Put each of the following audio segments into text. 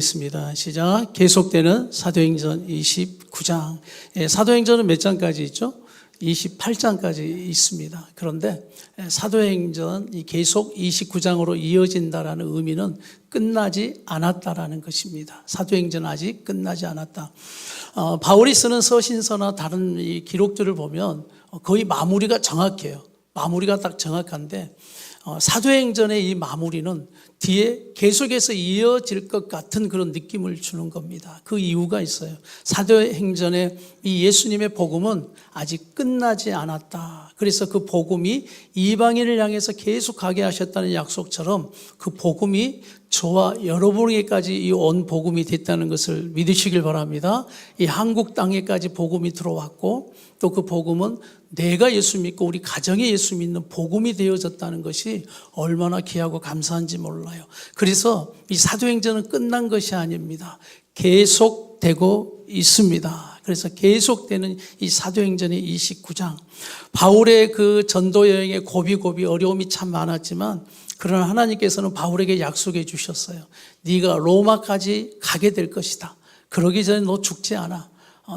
있습니다. 시작. 계속되는 사도행전 29장. 사도행전은 몇 장까지 있죠? 28장까지 있습니다. 그런데 사도행전이 계속 29장으로 이어진다라는 의미는 끝나지 않았다라는 것입니다. 사도행전은 아직 끝나지 않았다. 바울이 쓰는 서신서나 다른 이 기록들을 보면 거의 마무리가 정확해요. 마무리가 딱 정확한데 사도행전의 이 마무리는 뒤에 계속해서 이어질 것 같은 그런 느낌을 주는 겁니다. 그 이유가 있어요. 사도행전의 이 예수님의 복음은 아직 끝나지 않았다. 그래서 그 복음이 이방인을 향해서 계속 가게 하셨다는 약속처럼 그 복음이 저와 여러분에게까지 이 온 복음이 됐다는 것을 믿으시길 바랍니다. 이 한국 땅에까지 복음이 들어왔고 또 그 복음은 내가 예수 믿고 우리 가정에 예수 믿는 복음이 되어졌다는 것이 얼마나 귀하고 감사한지 몰라요. 그래서 이 사도행전은 끝난 것이 아닙니다. 계속되고 있습니다. 그래서 계속되는 이 사도행전의 29장. 바울의 그 전도 여행의 고비 어려움이 참 많았지만 그러나 하나님께서는 바울에게 약속해 주셨어요. 네가 로마까지 가게 될 것이다. 그러기 전에 너 죽지 않아.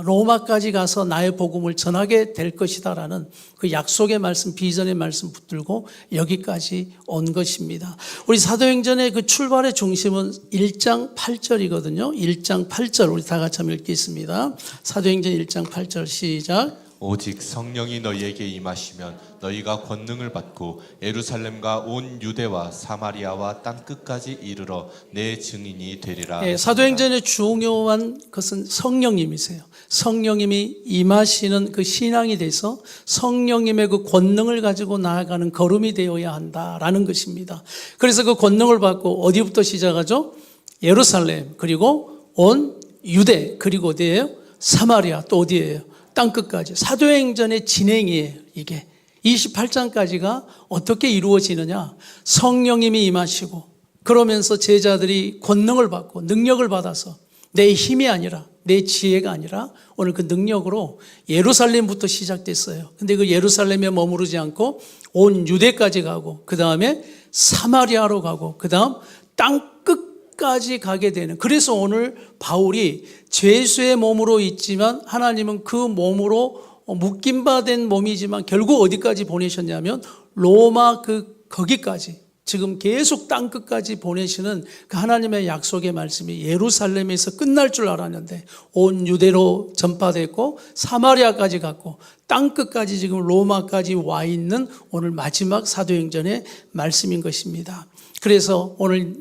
로마까지 가서 나의 복음을 전하게 될 것이다 라는 그 약속의 말씀, 비전의 말씀 붙들고 여기까지 온 것입니다. 우리 사도행전의 그 출발의 중심은 1장 8절이거든요. 1장 8절 우리 다 같이 한번 읽겠습니다. 사도행전 1장 8절 시작. 오직 성령이 너희에게 임하시면 너희가 권능을 받고 예루살렘과 온 유대와 사마리아와 땅 끝까지 이르러 내 증인이 되리라. 사도행전의 중요한 것은 성령님이세요. 성령님이 임하시는 그 신앙이 돼서 성령님의 그 권능을 가지고 나아가는 걸음이 되어야 한다라는 것입니다. 그래서 그 권능을 받고 어디부터 시작하죠? 예루살렘, 그리고 온 유대, 그리고 어디예요? 사마리아, 또 어디예요? 땅끝까지. 사도행전의 진행이에요. 이게 28장까지가 어떻게 이루어지느냐? 성령님이 임하시고 그러면서 제자들이 권능을 받고 능력을 받아서 내 힘이 아니라 내 지혜가 아니라 오늘 그 능력으로 예루살렘부터 시작됐어요. 근데 그 예루살렘에 머무르지 않고 온 유대까지 가고 그 다음에 사마리아로 가고 그 다음 땅끝까지 가게 되는, 그래서 오늘 바울이 죄수의 몸으로 있지만 하나님은 그 몸으로 묶임 바 된 몸이지만 결국 어디까지 보내셨냐면 로마 거기까지 지금 계속 땅끝까지 보내시는 그 하나님의 약속의 말씀이 예루살렘에서 끝날 줄 알았는데 온 유대로 전파됐고 사마리아까지 갔고 땅끝까지 지금 로마까지 와 있는 오늘 마지막 사도행전의 말씀인 것입니다. 그래서 오늘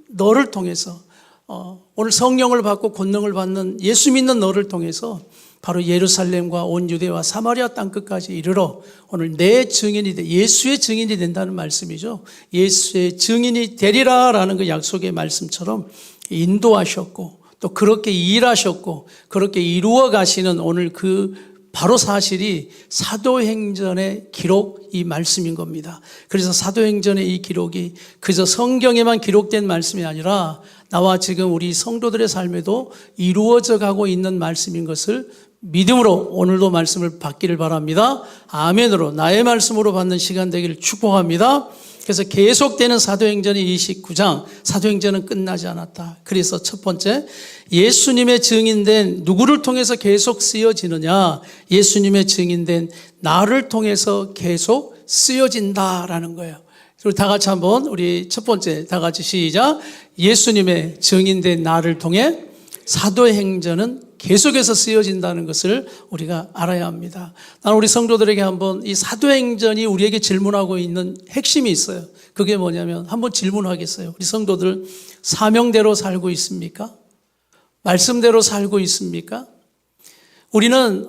너를 통해서 오늘 성령을 받고 권능을 받는 예수 믿는 너를 통해서 바로 예루살렘과 온 유대와 사마리아 땅끝까지 이르러 오늘 내 증인이 돼, 예수의 증인이 된다는 말씀이죠. 예수의 증인이 되리라라는 그 약속의 말씀처럼 인도하셨고 또 그렇게 일하셨고 그렇게 이루어 가시는 오늘 그 바로 사실이 사도행전의 기록, 이 말씀인 겁니다. 그래서 사도행전의 이 기록이 그저 성경에만 기록된 말씀이 아니라 나와 지금 우리 성도들의 삶에도 이루어져 가고 있는 말씀인 것을 믿음으로 오늘도 말씀을 받기를 바랍니다. 아멘으로 나의 말씀으로 받는 시간 되기를 축복합니다. 그래서 계속되는 사도행전의 29장, 사도행전은 끝나지 않았다. 그래서 첫 번째, 예수님의 증인된 누구를 통해서 계속 쓰여지느냐? 예수님의 증인된 나를 통해서 계속 쓰여진다라는 거예요. 그리고 다 같이 한번 우리 첫 번째 다 같이 시작. 예수님의 증인된 나를 통해 사도행전은 계속해서 쓰여진다는 것을 우리가 알아야 합니다. 나는 우리 성도들에게 한번 이 사도행전이 우리에게 질문하고 있는 핵심이 있어요. 그게 뭐냐면 한번 질문하겠어요. 우리 성도들 사명대로 살고 있습니까? 말씀대로 살고 있습니까? 우리는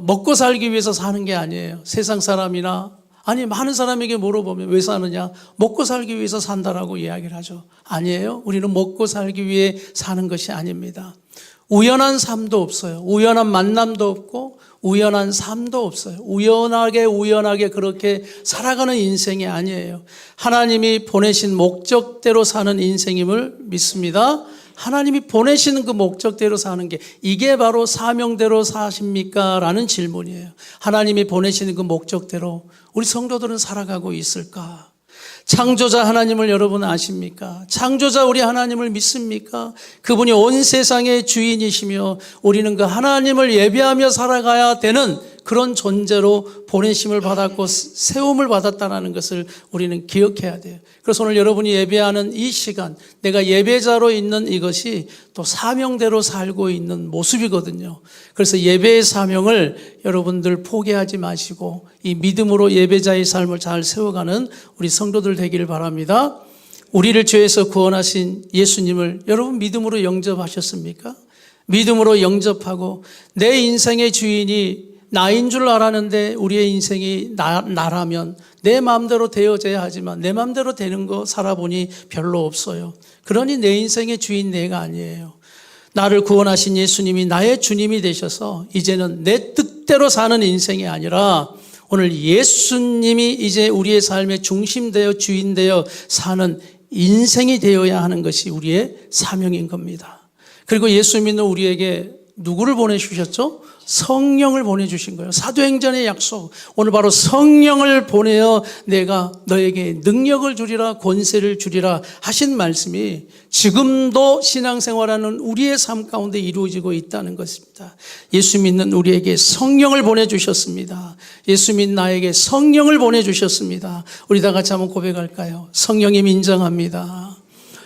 먹고 살기 위해서 사는 게 아니에요. 세상 사람이나 아니 많은 사람에게 물어보면 왜 사느냐? 먹고 살기 위해서 산다라고 이야기를 하죠. 아니에요. 우리는 먹고 살기 위해 사는 것이 아닙니다. 우연한 삶도 없어요. 우연한 만남도 없고 우연한 삶도 없어요. 우연하게 그렇게 살아가는 인생이 아니에요. 하나님이 보내신 목적대로 사는 인생임을 믿습니다. 하나님이 보내시는 그 목적대로 사는 게 이게 바로 사명대로 사십니까? 라는 질문이에요. 하나님이 보내시는 그 목적대로 우리 성도들은 살아가고 있을까? 창조자 하나님을 여러분 아십니까? 창조자 우리 하나님을 믿습니까? 그분이 온 세상의 주인이시며 우리는 그 하나님을 예배하며 살아가야 되는 그런 존재로 보내심을 받았고 세움을 받았다는 것을 우리는 기억해야 돼요. 그래서 오늘 여러분이 예배하는 이 시간, 내가 예배자로 있는 이것이 또 사명대로 살고 있는 모습이거든요. 그래서 예배의 사명을 여러분들 포기하지 마시고 이 믿음으로 예배자의 삶을 잘 세워가는 우리 성도들 되기를 바랍니다. 우리를 죄에서 구원하신 예수님을 여러분 믿음으로 영접하셨습니까? 믿음으로 영접하고 내 인생의 주인이 나인 줄 알았는데 우리의 인생이 나라면 내 마음대로 되어져야 하지만 내 마음대로 되는 거 살아보니 별로 없어요. 그러니 내 인생의 주인 내가 아니에요. 나를 구원하신 예수님이 나의 주님이 되셔서 이제는 내 뜻대로 사는 인생이 아니라 오늘 예수님이 이제 우리의 삶의 중심 되어 주인 되어 사는 인생이 되어야 하는 것이 우리의 사명인 겁니다. 그리고 예수 믿는 우리에게 누구를 보내주셨죠? 성령을 보내주신 거예요. 사도행전의 약속. 오늘 바로 성령을 보내어 내가 너에게 능력을 주리라 권세를 주리라 하신 말씀이 지금도 신앙생활하는 우리의 삶 가운데 이루어지고 있다는 것입니다. 예수 믿는 우리에게 성령을 보내주셨습니다. 예수 믿는 나에게 성령을 보내주셨습니다. 우리 다 같이 한번 고백할까요? 성령님 인정합니다.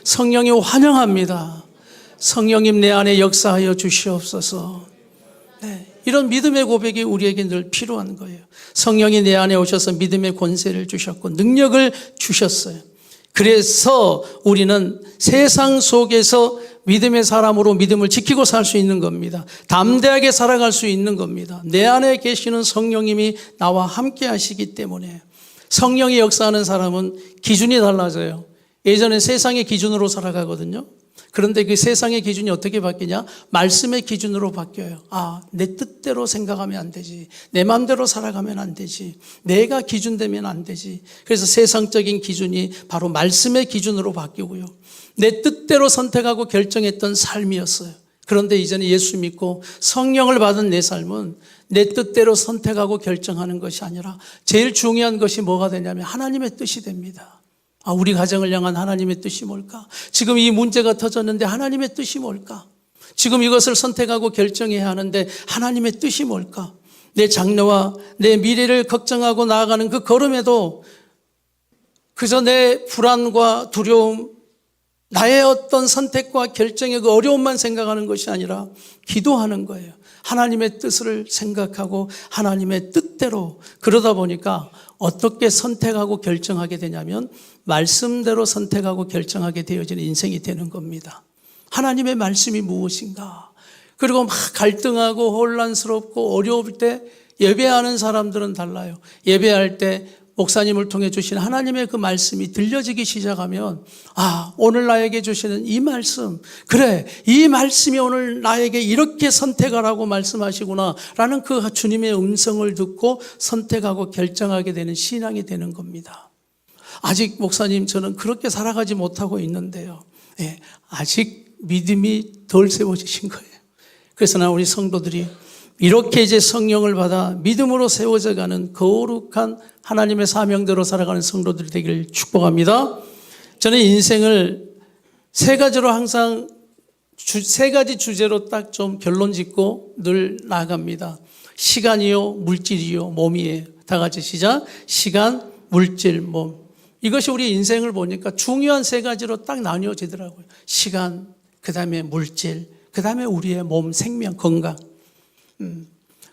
성령님 환영합니다. 성령님 내 안에 역사하여 주시옵소서. 네, 이런 믿음의 고백이 우리에게 늘 필요한 거예요. 성령이 내 안에 오셔서 믿음의 권세를 주셨고 능력을 주셨어요. 그래서 우리는 세상 속에서 믿음의 사람으로 믿음을 지키고 살 수 있는 겁니다. 담대하게 살아갈 수 있는 겁니다. 내 안에 계시는 성령님이 나와 함께 하시기 때문에 성령이 역사하는 사람은 기준이 달라져요. 예전에 세상의 기준으로 살아가거든요. 그런데 그 세상의 기준이 어떻게 바뀌냐? 말씀의 기준으로 바뀌어요. 아, 내 뜻대로 생각하면 안 되지. 내 마음대로 살아가면 안 되지. 내가 기준 되면 안 되지. 그래서 세상적인 기준이 바로 말씀의 기준으로 바뀌고요. 내 뜻대로 선택하고 결정했던 삶이었어요. 그런데 이제는 예수 믿고 성령을 받은 내 삶은 내 뜻대로 선택하고 결정하는 것이 아니라 제일 중요한 것이 뭐가 되냐면 하나님의 뜻이 됩니다. 아, 우리 가정을 향한 하나님의 뜻이 뭘까? 지금 이 문제가 터졌는데 하나님의 뜻이 뭘까? 지금 이것을 선택하고 결정해야 하는데 하나님의 뜻이 뭘까? 내 장래와 내 미래를 걱정하고 나아가는 그 걸음에도 그저 내 불안과 두려움, 나의 어떤 선택과 결정의 그 어려움만 생각하는 것이 아니라 기도하는 거예요. 하나님의 뜻을 생각하고 하나님의 뜻대로 그러다 보니까 어떻게 선택하고 결정하게 되냐면 말씀대로 선택하고 결정하게 되어지는 인생이 되는 겁니다. 하나님의 말씀이 무엇인가? 그리고 막 갈등하고 혼란스럽고 어려울 때 예배하는 사람들은 달라요. 예배할 때 목사님을 통해 주신 하나님의 그 말씀이 들려지기 시작하면 아, 오늘 나에게 주시는 이 말씀, 그래, 이 말씀이 오늘 나에게 이렇게 선택하라고 말씀하시구나 라는 그 주님의 음성을 듣고 선택하고 결정하게 되는 신앙이 되는 겁니다. 아직 목사님 저는 그렇게 살아가지 못하고 있는데요. 네, 아직 믿음이 덜 세워지신 거예요. 그래서 나 우리 성도들이 이렇게 이제 성령을 받아 믿음으로 세워져 가는 거룩한 하나님의 사명대로 살아가는 성도들이 되기를 축복합니다. 저는 인생을 세 가지로 항상 세 가지 주제로 딱 좀 결론 짓고 늘 나아갑니다. 시간이요, 물질이요, 몸이에요. 다 같이 시작. 시간, 물질, 몸. 이것이 우리 인생을 보니까 중요한 세 가지로 딱 나뉘어지더라고요. 시간, 그 다음에 물질, 그 다음에 우리의 몸, 생명, 건강.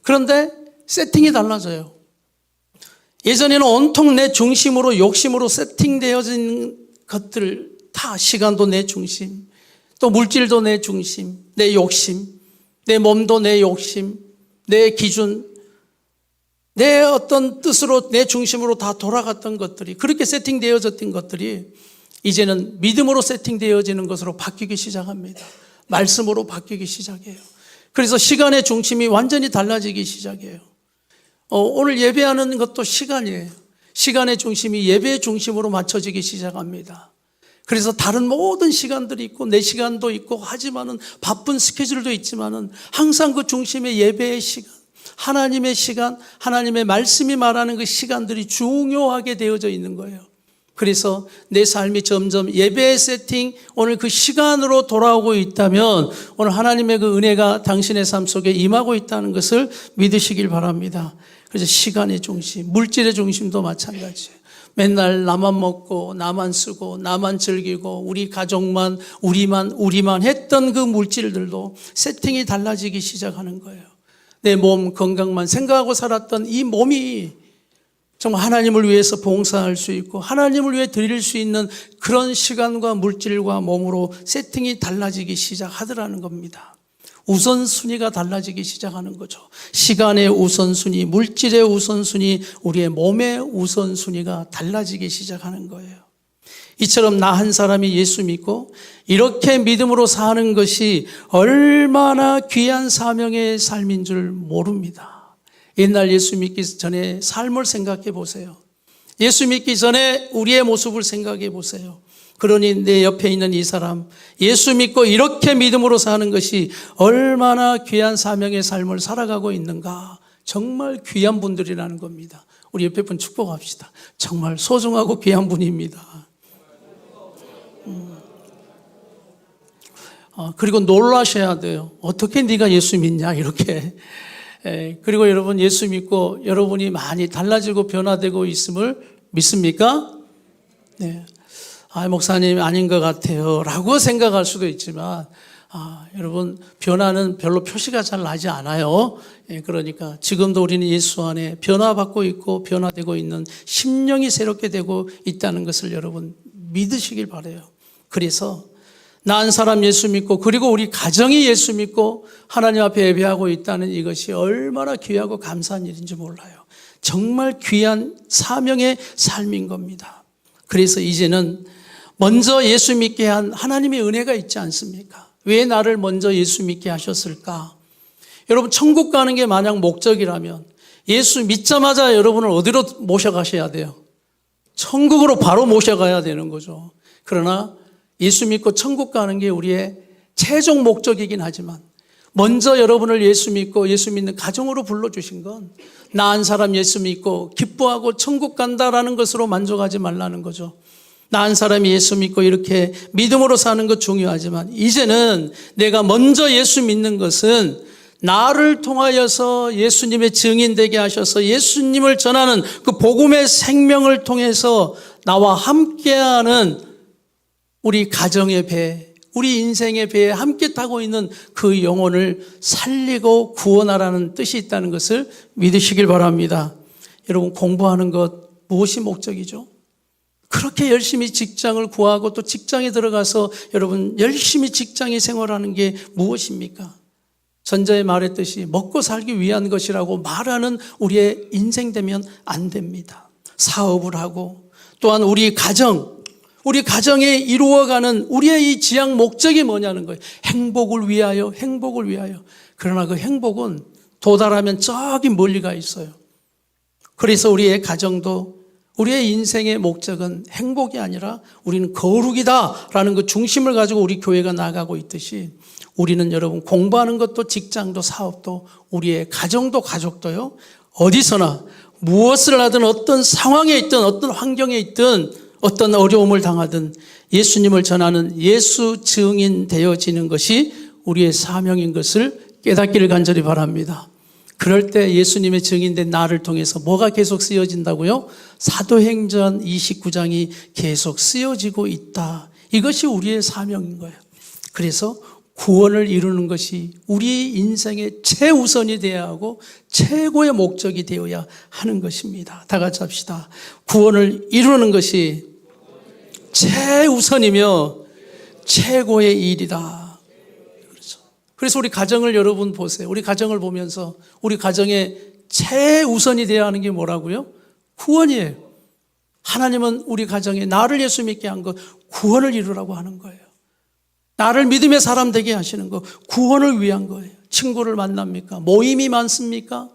그런데 세팅이 달라져요. 예전에는 온통 내 중심으로 욕심으로 세팅되어진 것들 다 시간도 내 중심, 또 물질도 내 중심, 내 욕심, 내 몸도 내 욕심, 내 기준, 내 어떤 뜻으로 내 중심으로 다 돌아갔던 것들이 그렇게 세팅되어졌던 것들이 이제는 믿음으로 세팅되어지는 것으로 바뀌기 시작합니다. 말씀으로 바뀌기 시작해요. 그래서 시간의 중심이 완전히 달라지기 시작해요. 오늘 예배하는 것도 시간이에요. 시간의 중심이 예배의 중심으로 맞춰지기 시작합니다. 그래서 다른 모든 시간들이 있고 내 시간도 있고 하지만은 바쁜 스케줄도 있지만은 항상 그 중심에 예배의 시간, 하나님의 시간, 하나님의 말씀이 말하는 그 시간들이 중요하게 되어져 있는 거예요. 그래서 내 삶이 점점 예배의 세팅, 오늘 그 시간으로 돌아오고 있다면 오늘 하나님의 그 은혜가 당신의 삶 속에 임하고 있다는 것을 믿으시길 바랍니다. 그래서 시간의 중심, 물질의 중심도 마찬가지예요. 맨날 나만 먹고 나만 쓰고 나만 즐기고 우리 가족만 우리만 했던 그 물질들도 세팅이 달라지기 시작하는 거예요. 내 몸 건강만 생각하고 살았던 이 몸이 정말 하나님을 위해서 봉사할 수 있고 하나님을 위해 드릴 수 있는 그런 시간과 물질과 몸으로 세팅이 달라지기 시작하더라는 겁니다. 우선순위가 달라지기 시작하는 거죠. 시간의 우선순위, 물질의 우선순위, 우리의 몸의 우선순위가 달라지기 시작하는 거예요. 이처럼 나 한 사람이 예수 믿고 이렇게 믿음으로 사는 것이 얼마나 귀한 사명의 삶인 줄 모릅니다. 옛날 예수 믿기 전에 삶을 생각해 보세요. 예수 믿기 전에 우리의 모습을 생각해 보세요. 그러니 내 옆에 있는 이 사람, 예수 믿고 이렇게 믿음으로 사는 것이 얼마나 귀한 사명의 삶을 살아가고 있는가. 정말 귀한 분들이라는 겁니다. 우리 옆에 분 축복합시다. 정말 소중하고 귀한 분입니다. 그리고 놀라셔야 돼요. 어떻게 네가 예수 믿냐 이렇게. 그리고 여러분 예수 믿고 여러분이 많이 달라지고 변화되고 있음을 믿습니까? 네. 목사님 아닌 것 같아요 라고 생각할 수도 있지만 여러분 변화는 별로 표시가 잘 나지 않아요. 그러니까 지금도 우리는 예수 안에 변화받고 있고 변화되고 있는 심령이 새롭게 되고 있다는 것을 여러분 믿으시길 바라요. 그래서 나 한 사람 예수 믿고 그리고 우리 가정이 예수 믿고 하나님 앞에 예배하고 있다는 이것이 얼마나 귀하고 감사한 일인지 몰라요. 정말 귀한 사명의 삶인 겁니다. 그래서 이제는 먼저 예수 믿게 한 하나님의 은혜가 있지 않습니까? 왜 나를 먼저 예수 믿게 하셨을까? 여러분 천국 가는 게 만약 목적이라면 예수 믿자마자 여러분을 어디로 모셔가셔야 돼요? 천국으로 바로 모셔가야 되는 거죠. 그러나 예수 믿고 천국 가는 게 우리의 최종 목적이긴 하지만 먼저 여러분을 예수 믿고 예수 믿는 가정으로 불러주신 건 나 한 사람 예수 믿고 기뻐하고 천국 간다라는 것으로 만족하지 말라는 거죠. 나 한 사람이 예수 믿고 이렇게 믿음으로 사는 것 중요하지만 이제는 내가 먼저 예수 믿는 것은 나를 통하여서 예수님의 증인되게 하셔서 예수님을 전하는 그 복음의 생명을 통해서 나와 함께하는 우리 가정의 배, 우리 인생의 배에 함께 타고 있는 그 영혼을 살리고 구원하라는 뜻이 있다는 것을 믿으시길 바랍니다. 여러분 공부하는 것 무엇이 목적이죠? 그렇게 열심히 직장을 구하고 또 직장에 들어가서 여러분 열심히 직장에 생활하는 게 무엇입니까? 전자에 말했듯이 먹고 살기 위한 것이라고 말하는 우리의 인생 되면 안 됩니다. 사업을 하고 또한 우리 가정에 이루어가는 우리의 이 지향 목적이 뭐냐는 거예요. 행복을 위하여. 그러나 그 행복은 도달하면 저기 멀리 가 있어요. 그래서 우리의 가정도 우리의 인생의 목적은 행복이 아니라 우리는 거룩이다라는 그 중심을 가지고 우리 교회가 나아가고 있듯이 우리는 여러분 공부하는 것도 직장도 사업도 우리의 가정도 가족도요. 어디서나 무엇을 하든 어떤 상황에 있든 어떤 환경에 있든 어떤 어려움을 당하든 예수님을 전하는 예수 증인 되어지는 것이 우리의 사명인 것을 깨닫기를 간절히 바랍니다. 그럴 때 예수님의 증인된 나를 통해서 뭐가 계속 쓰여진다고요? 사도행전 29장이 계속 쓰여지고 있다. 이것이 우리의 사명인 거예요. 그래서 구원을 이루는 것이 우리 인생의 최우선이 되어야 하고 최고의 목적이 되어야 하는 것입니다. 다 같이 합시다. 구원을 이루는 것이 최우선이며 최고의 일이다. 그래서 우리 가정을 여러분 보세요. 우리 가정을 보면서 우리 가정의 최우선이 되어야 하는 게 뭐라고요? 구원이에요. 하나님은 우리 가정에 나를 예수 믿게 한 것 구원을 이루라고 하는 거예요. 나를 믿음의 사람 되게 하시는 거 구원을 위한 거예요. 친구를 만납니까? 모임이 많습니까?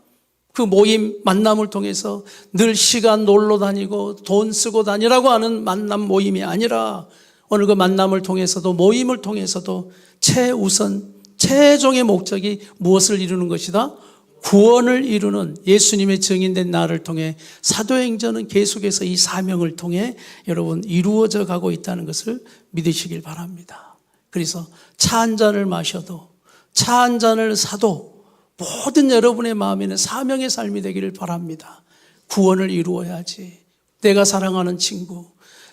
그 모임 만남을 통해서 늘 시간 놀러 다니고 돈 쓰고 다니라고 하는 만남 모임이 아니라 오늘 그 만남을 통해서도 모임을 통해서도 최우선 최종의 목적이 무엇을 이루는 것이다? 구원을 이루는 예수님의 증인된 나를 통해 사도행전은 계속해서 이 사명을 통해 여러분 이루어져 가고 있다는 것을 믿으시길 바랍니다. 그래서 차 한 잔을 마셔도, 차 한 잔을 사도 모든 여러분의 마음에는 사명의 삶이 되기를 바랍니다. 구원을 이루어야지. 내가 사랑하는 친구,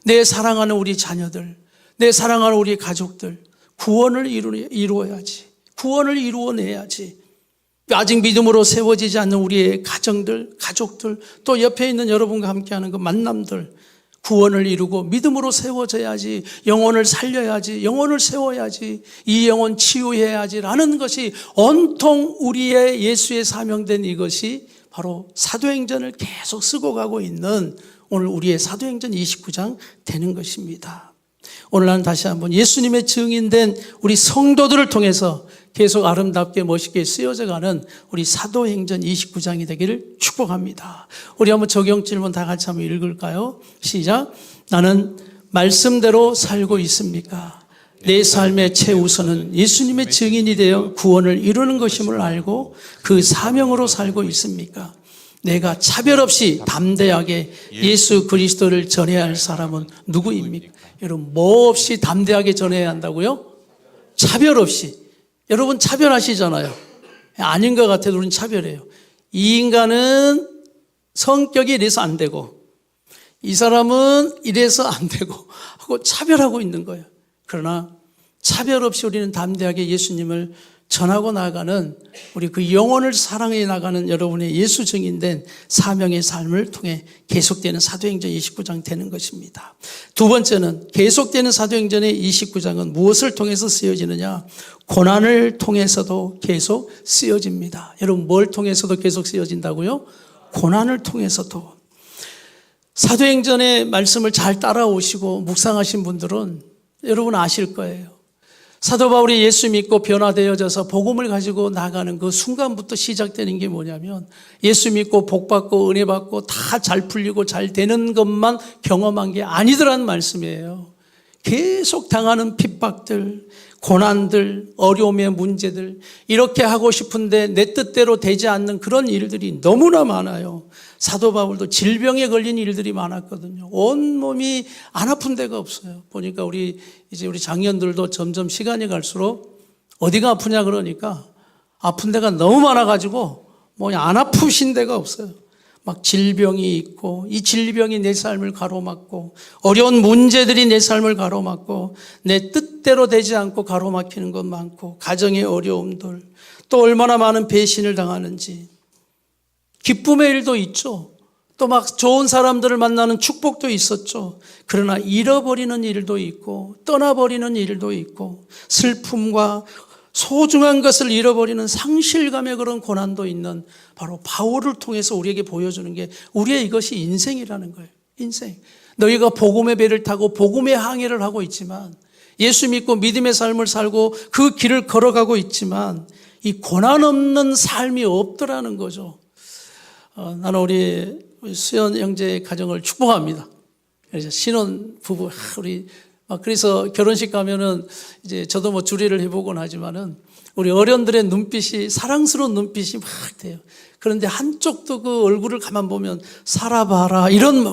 내 사랑하는 우리 자녀들, 내 사랑하는 우리 가족들, 구원을 이루어야지. 구원을 이루어내야지. 아직 믿음으로 세워지지 않는 우리의 가정들, 가족들, 또 옆에 있는 여러분과 함께하는 그 만남들, 구원을 이루고 믿음으로 세워져야지. 영혼을 살려야지. 영혼을 세워야지. 이 영혼 치유해야지 라는 것이 온통 우리의 예수의 사명된 이것이 바로 사도행전을 계속 쓰고 가고 있는 오늘 우리의 사도행전 29장 되는 것입니다. 오늘 나는 다시 한번 예수님의 증인된 우리 성도들을 통해서 계속 아름답게 멋있게 쓰여져 가는 우리 사도행전 29장이 되기를 축복합니다. 우리 한번 적용 질문 다 같이 한번 읽을까요? 시작. 나는 말씀대로 살고 있습니까? 내 삶의 최우선은 예수님의 증인이 되어 구원을 이루는 것임을 알고 그 사명으로 살고 있습니까? 내가 차별 없이 담대하게 예수 그리스도를 전해야 할 사람은 누구입니까? 여러분, 뭐 없이 담대하게 전해야 한다고요? 차별 없이. 여러분 차별하시잖아요. 아닌 것 같아도 우리는 차별해요. 이 인간은 성격이 이래서 안 되고, 이 사람은 이래서 안 되고 하고 차별하고 있는 거예요. 그러나 차별 없이 우리는 담대하게 예수님을 전하고 나가는 우리 그 영혼을 사랑해 나가는 여러분의 예수 증인된 사명의 삶을 통해 계속되는 사도행전 29장 되는 것입니다. 두 번째는 계속되는 사도행전의 29장은 무엇을 통해서 쓰여지느냐? 고난을 통해서도 계속 쓰여집니다. 여러분 뭘 통해서도 계속 쓰여진다고요? 고난을 통해서도. 사도행전의 말씀을 잘 따라오시고 묵상하신 분들은 여러분 아실 거예요. 사도 바울이 예수 믿고 변화되어져서 복음을 가지고 나가는 그 순간부터 시작되는 게 뭐냐면 예수 믿고 복 받고 은혜 받고 다 잘 풀리고 잘 되는 것만 경험한 게 아니더란 말씀이에요. 계속 당하는 핍박들, 고난들, 어려움의 문제들, 이렇게 하고 싶은데 내 뜻대로 되지 않는 그런 일들이 너무나 많아요. 사도 바울도 질병에 걸린 일들이 많았거든요. 온몸이 안 아픈 데가 없어요. 보니까 우리 장년들도 점점 시간이 갈수록 어디가 아프냐 그러니까 아픈 데가 너무 많아가지고 뭐 안 아프신 데가 없어요. 막 질병이 있고 이 질병이 내 삶을 가로막고 어려운 문제들이 내 삶을 가로막고 내 뜻대로 되지 않고 가로막히는 것 많고 가정의 어려움들, 또 얼마나 많은 배신을 당하는지. 기쁨의 일도 있죠. 또 막 좋은 사람들을 만나는 축복도 있었죠. 그러나 잃어버리는 일도 있고 떠나버리는 일도 있고 슬픔과 소중한 것을 잃어버리는 상실감의 그런 고난도 있는 바로 바울을 통해서 우리에게 보여주는 게 우리의 이것이 인생이라는 거예요. 인생. 너희가 복음의 배를 타고 복음의 항해를 하고 있지만, 예수 믿고 믿음의 삶을 살고 그 길을 걸어가고 있지만 이 고난 없는 삶이 없더라는 거죠. 나는 우리 수연 형제의 가정을 축복합니다. 그래서 신혼 부부, 그래서 결혼식 가면은 이제 저도 뭐 주례를 해보곤 하지만은 우리 어른들의 눈빛이 사랑스러운 눈빛이 막 돼요. 그런데 한쪽도 그 얼굴을 가만 보면 살아봐라 이런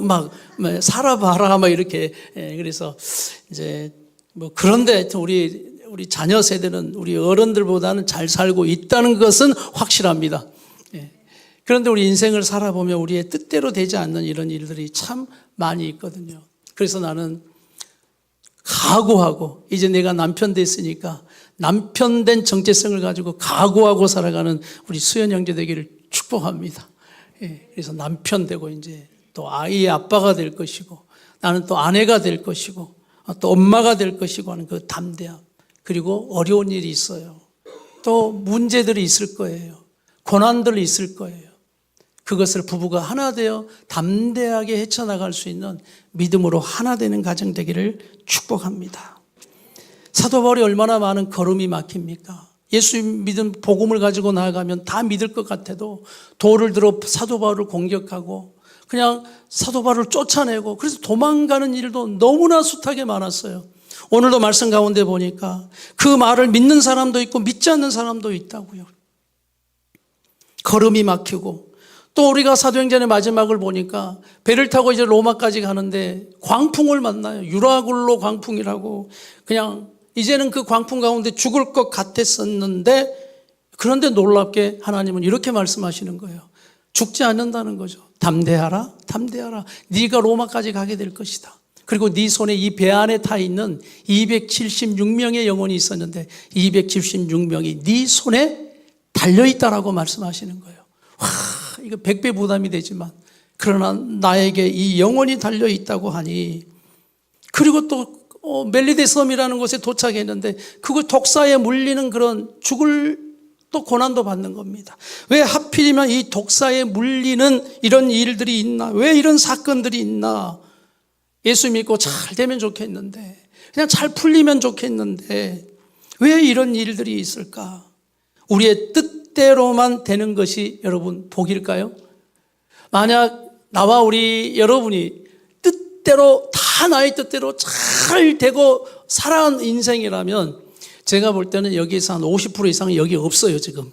살아봐라 막 이렇게. 그래서 이제 뭐 그런데 하여튼 우리 자녀 세대는 우리 어른들보다는 잘 살고 있다는 것은 확실합니다. 그런데 우리 인생을 살아보면 우리의 뜻대로 되지 않는 이런 일들이 참 많이 있거든요. 그래서 나는 각오하고 이제 내가 남편 됐으니까 남편 된 정체성을 가지고 각오하고 살아가는 우리 수연 형제 되기를 축복합니다. 그래서 남편 되고 이제 또 아이의 아빠가 될 것이고 나는 또 아내가 될 것이고 또 엄마가 될 것이고 하는 그 담대함. 그리고 어려운 일이 있어요. 또 문제들이 있을 거예요. 고난들이 있을 거예요. 그것을 부부가 하나 되어 담대하게 헤쳐나갈 수 있는 믿음으로 하나 되는 가정 되기를 축복합니다. 사도 바울이 얼마나 많은 걸음이 막힙니까? 예수 믿음 복음을 가지고 나아가면 다 믿을 것 같아도 돌을 들어 사도 바울을 공격하고 그냥 사도 바울을 쫓아내고 그래서 도망가는 일도 너무나 숱하게 많았어요. 오늘도 말씀 가운데 보니까 그 말을 믿는 사람도 있고 믿지 않는 사람도 있다고요. 걸음이 막히고, 또 우리가 사도행전의 마지막을 보니까 배를 타고 이제 로마까지 가는데 광풍을 만나요. 유라굴로 광풍이라고. 그냥 이제는 그 광풍 가운데 죽을 것 같았었는데, 그런데 놀랍게 하나님은 이렇게 말씀하시는 거예요. 죽지 않는다는 거죠. 담대하라, 담대하라. 네가 로마까지 가게 될 것이다. 그리고 네 손에 이 배 안에 타 있는 276명의 영혼이 있었는데 276명이 네 손에 달려있다라고 말씀하시는 거예요. 와, 이거 100배 부담이 되지만, 그러나 나에게 이 영혼이 달려있다고 하니, 그리고 또 멜리데 섬이라는 곳에 도착했는데 그거 독사에 물리는 그런 죽을 또 고난도 받는 겁니다. 왜 하필이면 이 독사에 물리는 이런 일들이 있나? 왜 이런 사건들이 있나? 예수 믿고 잘 되면 좋겠는데, 그냥 잘 풀리면 좋겠는데 왜 이런 일들이 있을까? 우리의 뜻대로만 되는 것이 여러분 복일까요? 만약 나와 우리 여러분이 뜻대로, 다 나의 뜻대로 잘 되고 살아온 인생이라면, 제가 볼 때는 여기에서 한 50% 이상은 여기 없어요. 지금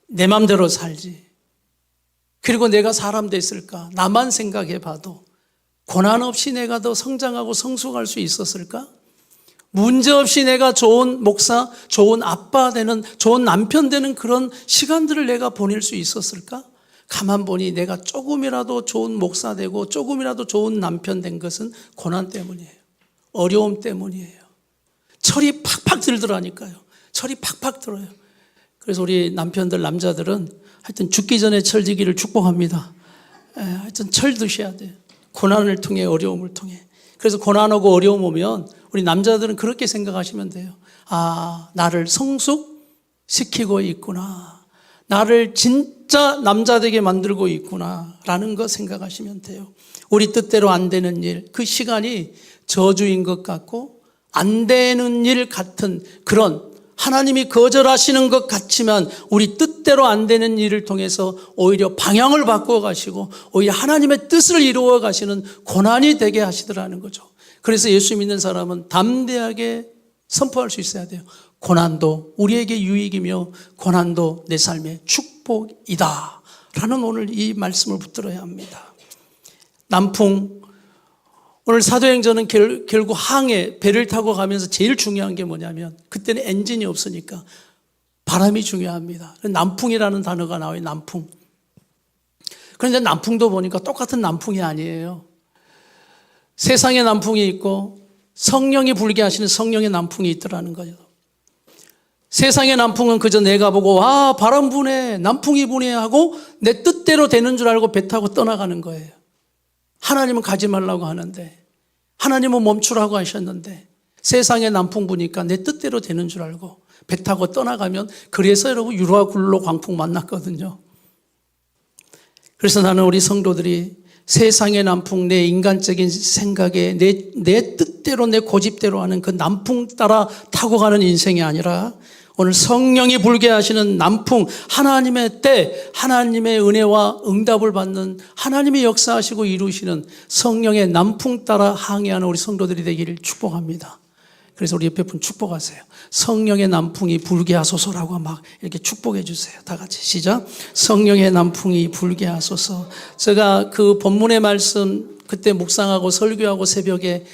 내 맘대로 살지. 그리고 내가 사람 됐을까? 나만 생각해 봐도 고난 없이 내가 더 성장하고 성숙할 수 있었을까? 문제 없이 내가 좋은 목사, 좋은 아빠 되는, 좋은 남편 되는 그런 시간들을 내가 보낼 수 있었을까? 가만 보니 내가 조금이라도 좋은 목사 되고 조금이라도 좋은 남편 된 것은 고난 때문이에요. 어려움 때문이에요. 철이 팍팍 들더라니까요. 철이 팍팍 들어요. 그래서 우리 남편들, 남자들은 하여튼 죽기 전에 철지기를 축복합니다. 하여튼 철 드셔야 돼요. 고난을 통해, 어려움을 통해. 그래서 고난하고 어려움 오면 우리 남자들은 그렇게 생각하시면 돼요. 아, 나를 성숙시키고 있구나. 나를 진짜 남자 되게 만들고 있구나 라는 거 생각하시면 돼요. 우리 뜻대로 안 되는 일, 그 시간이 저주인 것 같고 안 되는 일 같은, 그런 하나님이 거절하시는 것 같지만 우리 뜻대로 안 되는 일을 통해서 오히려 방향을 바꾸어 가시고 오히려 하나님의 뜻을 이루어 가시는 고난이 되게 하시더라는 거죠. 그래서 예수 믿는 사람은 담대하게 선포할 수 있어야 돼요. 고난도 우리에게 유익이며 고난도 내 삶의 축복이다 라는 오늘 이 말씀을 붙들어야 합니다. 남풍, 오늘 사도행전은 결국 항해, 배를 타고 가면서 제일 중요한 게 뭐냐면, 그때는 엔진이 없으니까 바람이 중요합니다. 남풍이라는 단어가 나와요. 남풍. 그런데 남풍도 보니까 똑같은 남풍이 아니에요. 세상의 남풍이 있고 성령이 불게 하시는 성령의 남풍이 있더라는 거예요. 세상의 남풍은 그저 내가 보고 와 바람 부네, 남풍이 부네 하고 내 뜻대로 되는 줄 알고 배 타고 떠나가는 거예요. 하나님은 가지 말라고 하는데, 하나님은 멈추라고 하셨는데 세상에 남풍 부니까 내 뜻대로 되는 줄 알고 배 타고 떠나가면, 그래서 여러분 유라굴로 광풍 만났거든요. 그래서 나는 우리 성도들이 세상의 남풍, 내 인간적인 생각에 내 뜻대로 내 고집대로 하는 그 남풍 따라 타고 가는 인생이 아니라 오늘 성령이 불게 하시는 남풍, 하나님의 때, 하나님의 은혜와 응답을 받는, 하나님이 역사하시고 이루시는 성령의 남풍 따라 항해하는 우리 성도들이 되기를 축복합니다. 그래서 우리 옆에 분 축복하세요. 성령의 남풍이 불게 하소서라고 막 이렇게 축복해 주세요. 다 같이 시작. 성령의 남풍이 불게 하소서. 제가 그 본문의 말씀 그때 묵상하고 설교하고 새벽에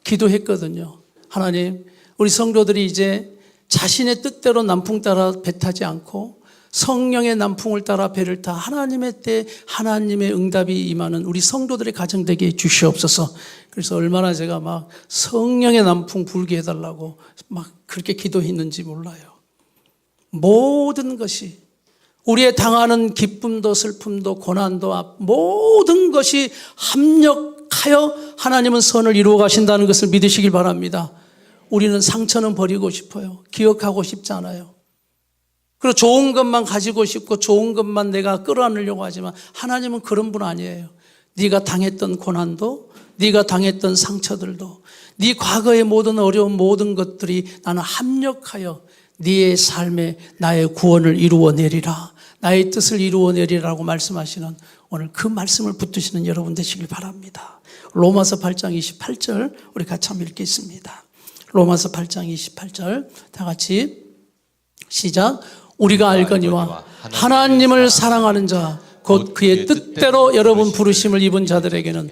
기도했거든요. 하나님, 우리 성도들이 이제 자신의 뜻대로 남풍 따라 배 타지 않고 성령의 남풍을 따라 배를 타 하나님의 때 하나님의 응답이 임하는 우리 성도들의 가정 되게 주시옵소서. 그래서 얼마나 제가 막 성령의 남풍 불게 해달라고 막 그렇게 기도했는지 몰라요. 모든 것이, 우리의 당하는 기쁨도 슬픔도 고난도 모든 것이 합력하여 하나님은 선을 이루어 가신다는 것을 믿으시길 바랍니다. 우리는 상처는 버리고 싶어요. 기억하고 싶지 않아요. 그리고 좋은 것만 가지고 싶고 좋은 것만 내가 끌어안으려고 하지만 하나님은 그런 분 아니에요. 네가 당했던 고난도, 네가 당했던 상처들도, 네 과거의 모든 어려운 모든 것들이 나는 합력하여 네의 삶에 나의 구원을 이루어내리라, 나의 뜻을 이루어내리라고 말씀하시는 오늘 그 말씀을 붙드시는 여러분 되시길 바랍니다. 로마서 8장 28절 우리 같이 한번 읽겠습니다. 로마서 8장 28절 다 같이 시작. 우리가 알거니와 하나님을 사랑하는 자 곧 그의 뜻대로 여러분 부르심을 입은 자들에게는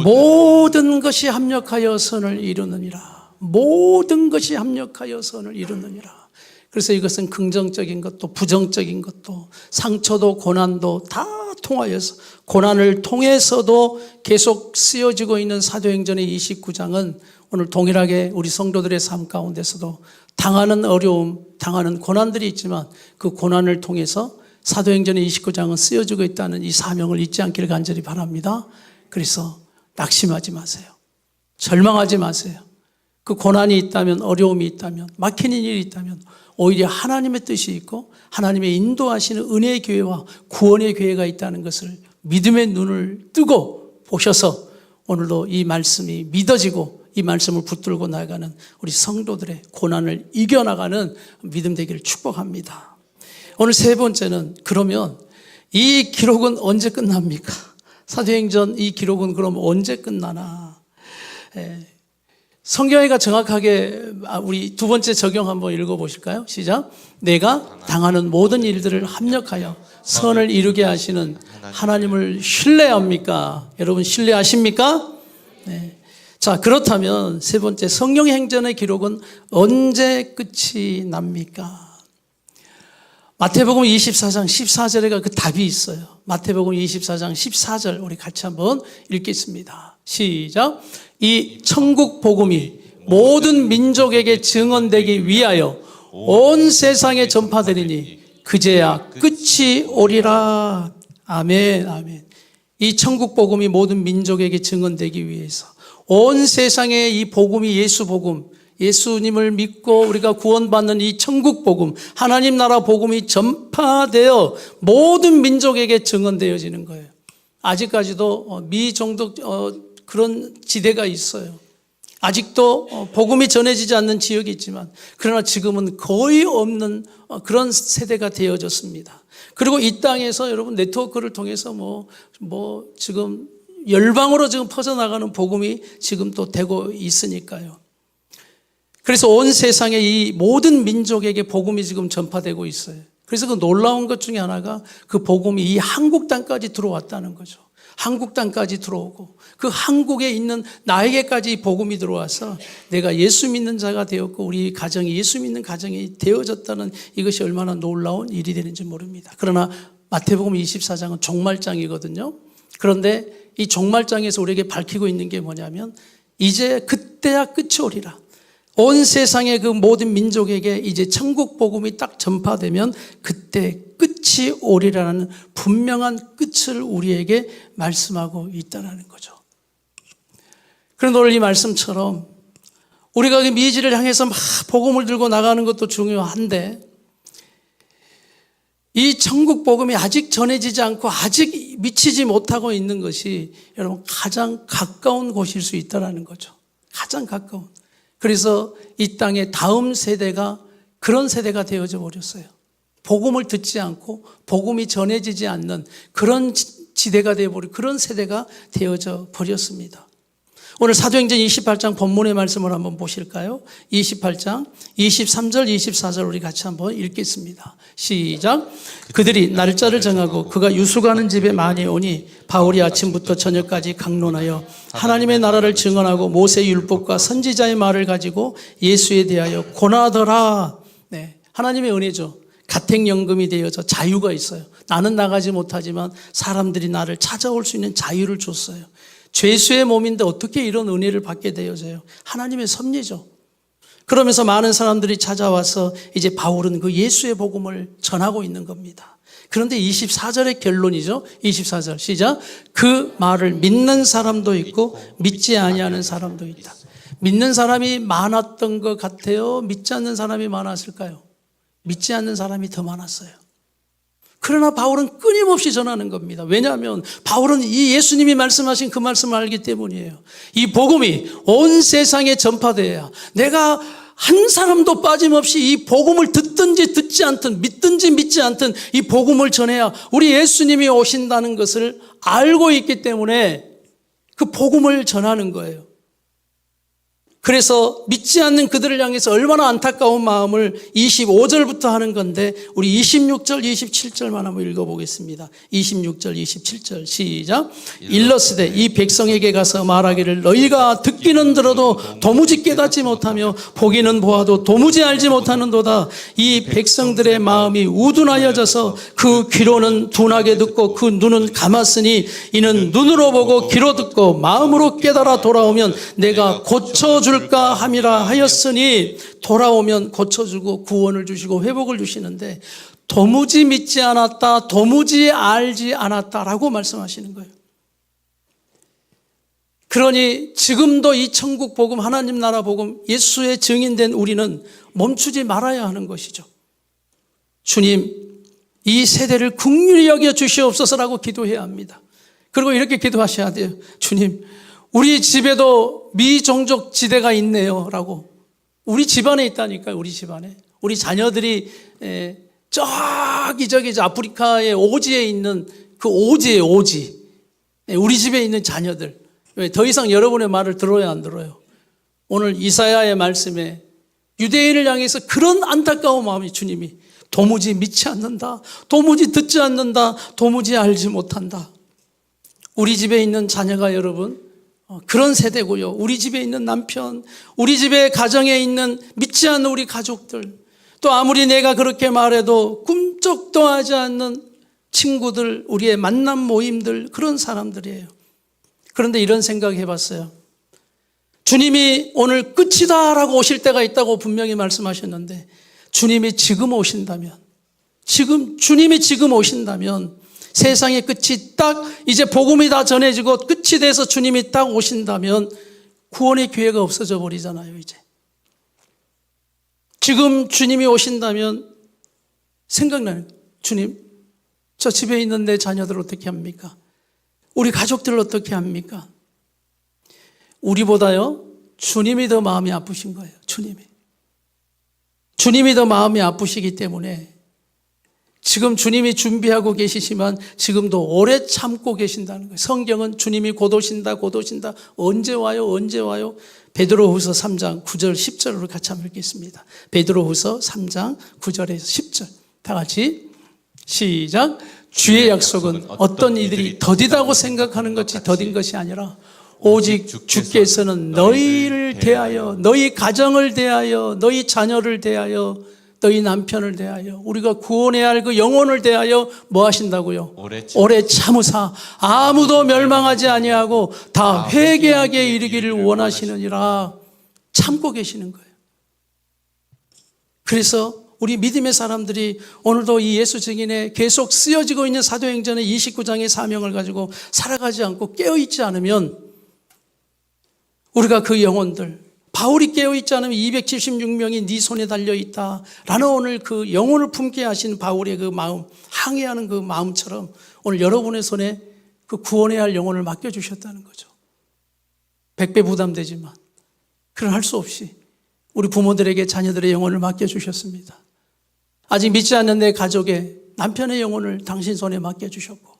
모든 것이 합력하여 선을 이루느니라. 모든 것이 합력하여 선을 이루느니라. 그래서 이것은 긍정적인 것도 부정적인 것도 상처도 고난도 다 통하여서 고난을 통해서도 계속 쓰여지고 있는 사도행전의 29장은 오늘 동일하게 우리 성도들의 삶 가운데서도 당하는 어려움, 당하는 고난들이 있지만 그 고난을 통해서 사도행전의 29장은 쓰여지고 있다는 이 사명을 잊지 않기를 간절히 바랍니다. 그래서 낙심하지 마세요. 절망하지 마세요. 그 고난이 있다면, 어려움이 있다면, 막히는 일이 있다면 오히려 하나님의 뜻이 있고 하나님의 인도하시는 은혜의 교회와 구원의 교회가 있다는 것을 믿음의 눈을 뜨고 보셔서 오늘도 이 말씀이 믿어지고 이 말씀을 붙들고 나아가는 우리 성도들의 고난을 이겨나가는 믿음 되기를 축복합니다. 오늘 세 번째는 그러면 이 기록은 언제 끝납니까? 사도행전 이 기록은 그럼 언제 끝나나? 성경이가 정확하게 우리 두 번째 적용 한번 읽어보실까요? 시작. 내가 당하는 모든 일들을 합력하여 선을 이루게 하시는 하나님을 신뢰합니까? 여러분 신뢰하십니까? 네. 자, 그렇다면 세 번째 성령 행전의 기록은 언제 끝이 납니까? 마태복음 24장 14절에 그 답이 있어요. 마태복음 24장 14절 우리 같이 한번 읽겠습니다. 시작. 이 천국 복음이 모든 민족에게 증언되기 위하여 온 세상에 전파되리니 그제야 끝이 오리라. 아멘, 아멘. 이 천국 복음이 모든 민족에게 증언되기 위해서 온 세상에 이 복음이 예수 복음, 예수님을 믿고 우리가 구원받는 이 천국 복음, 하나님 나라 복음이 전파되어 모든 민족에게 증언되어지는 거예요. 아직까지도 미종족 그런 지대가 있어요. 아직도 복음이 전해지지 않는 지역이 있지만 그러나 지금은 거의 없는 그런 세대가 되어졌습니다. 그리고 이 땅에서 여러분 네트워크를 통해서 지금 열방으로 지금 퍼져나가는 복음이 지금 또 되고 있으니까요. 그래서 온 세상에 이 모든 민족에게 복음이 지금 전파되고 있어요. 그래서 그 놀라운 것 중에 하나가 그 복음이 이 한국 땅까지 들어왔다는 거죠. 한국 땅까지 들어오고 그 한국에 있는 나에게까지 이 복음이 들어와서 내가 예수 믿는 자가 되었고 우리 가정이 예수 믿는 가정이 되어졌다는 이것이 얼마나 놀라운 일이 되는지 모릅니다. 그러나 마태복음 24장은 종말장이거든요. 그런데 이 종말장에서 우리에게 밝히고 있는 게 뭐냐면 이제 그때야 끝이 오리라. 온 세상의 그 모든 민족에게 이제 천국 복음이 딱 전파되면 그때 끝이 오리라는 분명한 끝을 우리에게 말씀하고 있다는 거죠. 그런데 오늘 이 말씀처럼 우리가 그 미지를 향해서 막 복음을 들고 나가는 것도 중요한데 이 천국 복음이 아직 전해지지 않고 아직 미치지 못하고 있는 것이 여러분 가장 가까운 곳일 수 있다는 거죠. 가장 가까운. 그래서 이 땅의 다음 세대가 그런 세대가 되어져 버렸어요. 복음을 듣지 않고 복음이 전해지지 않는 그런 지대가 되어버린 그런 세대가 되어져 버렸습니다. 오늘 사도행전 28장 본문의 말씀을 한번 보실까요? 28장 23절 24절 우리 같이 한번 읽겠습니다. 시작. 그들이 날짜를 정하고 그가 유숙하는 집에 많이 오니 바울이 아침부터 저녁까지 강론하여 하나님의 나라를 증언하고 모세의 율법과 선지자의 말을 가지고 예수에 대하여 고나더라. 네, 하나님의 은혜죠. 가택연금이 되어서 자유가 있어요. 나는 나가지 못하지만 사람들이 나를 찾아올 수 있는 자유를 줬어요. 죄수의 몸인데 어떻게 이런 은혜를 받게 되어져요? 하나님의 섭리죠. 그러면서 많은 사람들이 찾아와서 이제 바울은 그 예수의 복음을 전하고 있는 겁니다. 그런데 24절의 결론이죠. 24절 시작. 그 말을 믿는 사람도 있고 믿지 아니하는 사람도 있다. 믿는 사람이 많았던 것 같아요? 믿지 않는 사람이 많았을까요? 믿지 않는 사람이 더 많았어요. 그러나 바울은 끊임없이 전하는 겁니다. 왜냐하면 바울은 이 예수님이 말씀하신 그 말씀을 알기 때문이에요. 이 복음이 온 세상에 전파되어야 내가 한 사람도 빠짐없이 이 복음을 듣든지 듣지 않든 믿든지 믿지 않든 이 복음을 전해야 우리 예수님이 오신다는 것을 알고 있기 때문에 그 복음을 전하는 거예요. 그래서 믿지 않는 그들을 향해서 얼마나 안타까운 마음을 25절부터 하는 건데 우리 26절, 27절만 한번 읽어보겠습니다. 26절, 27절 시작. 일러스되 이 백성에게 가서 말하기를 너희가 듣기는 들어도 도무지 깨닫지 못하며 보기는 보아도 도무지 알지 못하는도다. 이 백성들의 마음이 우둔하여져서 그 귀로는 둔하게 듣고 그 눈은 감았으니 이는 눈으로 보고 귀로 듣고 마음으로 깨달아 돌아오면 내가 고쳐줄까 함이라 하였으니 돌아오면 고쳐주고 구원을 주시고 회복을 주시는데 도무지 믿지 않았다, 도무지 알지 않았다라고 말씀하시는 거예요. 그러니 지금도 이 천국 복음, 하나님 나라 복음, 예수의 증인된 우리는 멈추지 말아야 하는 것이죠. 주님, 이 세대를 긍휼히 여겨 주시옵소서라고 기도해야 합니다. 그리고 이렇게 기도하셔야 돼요. 주님, 우리 집에도 미종족 지대가 있네요 라고. 우리 집안에 있다니까요. 우리 집안에. 우리 자녀들이 저기 아프리카의 오지에 있는 그 오지예요. 오지. 우리 집에 있는 자녀들. 더 이상 여러분의 말을 들어야 안 들어요. 오늘 이사야의 말씀에 유대인을 향해서 그런 안타까운 마음이 주님이 도무지 믿지 않는다, 도무지 듣지 않는다, 도무지 알지 못한다. 우리 집에 있는 자녀가 여러분 그런 세대고요. 우리 집에 있는 남편, 우리 집에 가정에 있는 믿지 않는 우리 가족들, 또 아무리 내가 그렇게 말해도 꿈쩍도 하지 않는 친구들, 우리의 만남 모임들, 그런 사람들이에요. 그런데 이런 생각 해봤어요. 주님이 오늘 끝이다 라고 오실 때가 있다고 분명히 말씀하셨는데 주님이 지금 오신다면, 주님이 지금 오신다면 세상의 끝이 딱 이제 복음이 다 전해지고 끝이 돼서 주님이 딱 오신다면 구원의 기회가 없어져 버리잖아요. 이제 지금 주님이 오신다면 생각나는, 주님, 저 집에 있는 내 자녀들 어떻게 합니까? 우리 가족들 어떻게 합니까? 우리보다요 주님이 더 마음이 아프신 거예요. 주님이 더 마음이 아프시기 때문에 지금 주님이 준비하고 계시지만 지금도 오래 참고 계신다는 거예요. 성경은 주님이 곧 오신다, 곧 오신다. 언제 와요? 언제 와요? 베드로후서 3장 9절 10절로 같이 한번 읽겠습니다. 베드로후서 3장 9절에서 10절 다 같이 시작. 주의 약속은 어떤 이들이 더디다고 생각하는 것이 더딘 것이 아니라 오직 주께서는 너희를 대하여, 너희 가정을 대하여, 너희 자녀를 대하여, 너희 남편을 대하여, 우리가 구원해야 할 그 영혼을 대하여 뭐 하신다고요? 오래 참으사 아무도 멸망하지 아니하고 다 회개하게 이르기를 원하시느니라. 참고 계시는 거예요. 그래서 우리 믿음의 사람들이 오늘도 이 예수 증인에 계속 쓰여지고 있는 사도행전의 29장의 사명을 가지고 살아가지 않고 깨어있지 않으면 우리가 그 영혼들, 바울이 깨어있지 않으면 276명이 네 손에 달려있다 라는 오늘 그 영혼을 품게 하신 바울의 그 마음, 항해하는 그 마음처럼 오늘 여러분의 손에 그 구원해야 할 영혼을 맡겨주셨다는 거죠. 100배 부담되지만 그런 할 수 없이 우리 부모들에게 자녀들의 영혼을 맡겨주셨습니다. 아직 믿지 않는 내 가족의 남편의 영혼을 당신 손에 맡겨주셨고,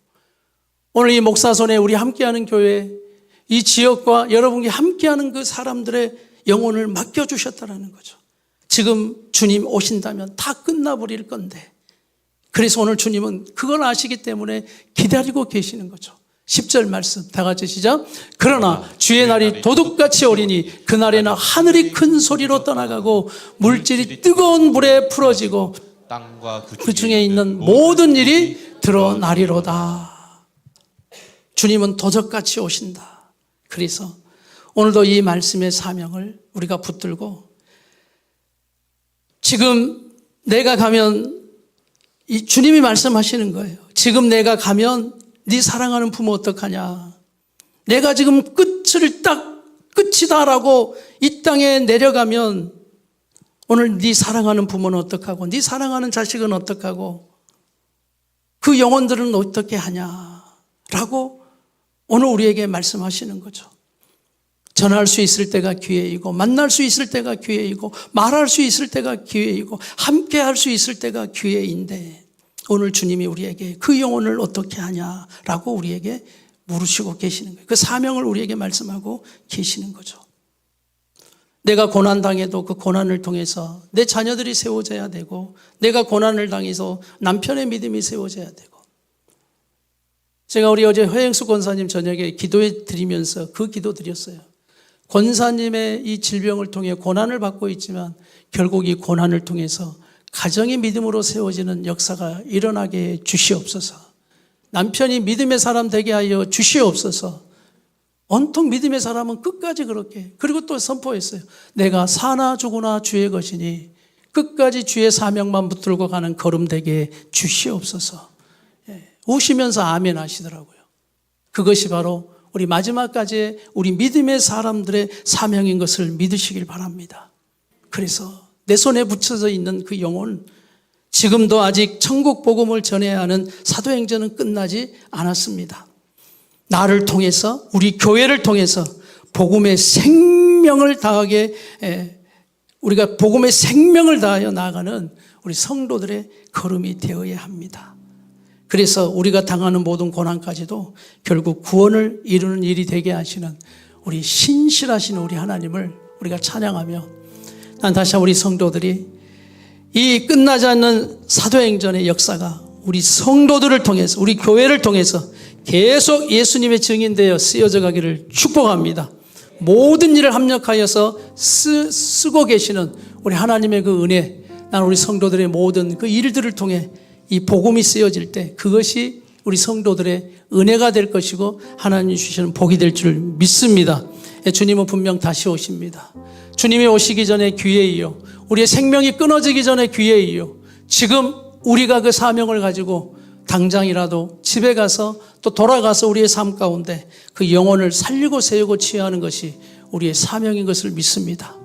오늘 이 목사 손에 우리 함께하는 교회, 이 지역과 여러분이 함께하는 그 사람들의 영혼을 맡겨주셨다는 거죠. 지금 주님 오신다면 다 끝나버릴 건데, 그래서 오늘 주님은 그걸 아시기 때문에 기다리고 계시는 거죠. 10절 말씀 다 같이 시작. 그러나 주의 날이 도둑같이 오리니 그날에는 하늘이 큰 소리로 떠나가고 물질이 뜨거운 물에 풀어지고 땅과 그 중에 있는 모든 일이 드러나리로다. 주님은 도적같이 오신다. 그래서 오늘도 이 말씀의 사명을 우리가 붙들고, 지금 내가 가면, 이 주님이 말씀하시는 거예요. 지금 내가 가면 네 사랑하는 부모 어떡하냐. 내가 지금 끝이다라고 이 땅에 내려가면 오늘 네 사랑하는 부모는 어떡하고, 네 사랑하는 자식은 어떡하고, 그 영혼들은 어떻게 하냐라고 오늘 우리에게 말씀하시는 거죠. 전할 수 있을 때가 기회이고, 만날 수 있을 때가 기회이고, 말할 수 있을 때가 기회이고, 함께 할 수 있을 때가 기회인데, 오늘 주님이 우리에게 그 영혼을 어떻게 하냐라고 우리에게 물으시고 계시는 거예요. 그 사명을 우리에게 말씀하고 계시는 거죠. 내가 고난당해도 그 고난을 통해서 내 자녀들이 세워져야 되고, 내가 고난을 당해서 남편의 믿음이 세워져야 되고. 제가 우리 어제 허영수 권사님 저녁에 기도해 드리면서 그 기도 드렸어요. 권사님의 이 질병을 통해 고난을 받고 있지만 결국 이 고난을 통해서 가정이 믿음으로 세워지는 역사가 일어나게 해 주시옵소서. 남편이 믿음의 사람 되게 하여 주시옵소서. 온통 믿음의 사람은 끝까지 그렇게. 그리고 또 선포했어요. 내가 사나 죽으나 주의 것이니 끝까지 주의 사명만 붙들고 가는 걸음 되게 해 주시옵소서. 우시면서 아멘 하시더라고요. 그것이 바로 우리 마지막까지 우리 믿음의 사람들의 사명인 것을 믿으시길 바랍니다. 그래서 내 손에 붙여져 있는 그 영혼, 지금도 아직 천국 복음을 전해야 하는 사도행전은 끝나지 않았습니다. 나를 통해서, 우리 교회를 통해서 복음의 생명을 다하게, 우리가 복음의 생명을 다하여 나아가는 우리 성도들의 걸음이 되어야 합니다. 그래서 우리가 당하는 모든 고난까지도 결국 구원을 이루는 일이 되게 하시는 우리 신실하신 우리 하나님을 우리가 찬양하며, 난 다시 우리 성도들이 이 끝나지 않는 사도행전의 역사가 우리 성도들을 통해서, 우리 교회를 통해서 계속 예수님의 증인되어 쓰여져 가기를 축복합니다. 모든 일을 합력하여서 쓰고 계시는 우리 하나님의 그 은혜, 난 우리 성도들의 모든 그 일들을 통해 이 복음이 쓰여질 때 그것이 우리 성도들의 은혜가 될 것이고 하나님이 주시는 복이 될 줄 믿습니다. 주님은 분명 다시 오십니다. 주님이 오시기 전에 기회이요, 우리의 생명이 끊어지기 전에 기회이요, 지금 우리가 그 사명을 가지고 당장이라도 집에 가서 또 돌아가서 우리의 삶 가운데 그 영혼을 살리고 세우고 치유하는 것이 우리의 사명인 것을 믿습니다.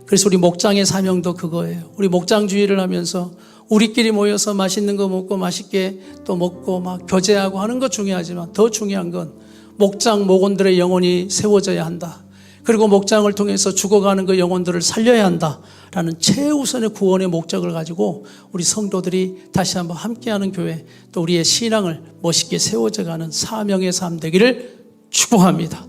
그래서 우리 목장의 사명도 그거예요. 우리 목장 주의를 하면서 우리끼리 모여서 맛있는 거 먹고 맛있게 또 먹고 막 교제하고 하는 거 중요하지만 더 중요한 건 목장 목원들의 영혼이 세워져야 한다. 그리고 목장을 통해서 죽어가는 그 영혼들을 살려야 한다라는 최우선의 구원의 목적을 가지고 우리 성도들이 다시 한번 함께하는 교회, 또 우리의 신앙을 멋있게 세워져가는 사명의 삶 되기를 축복합니다.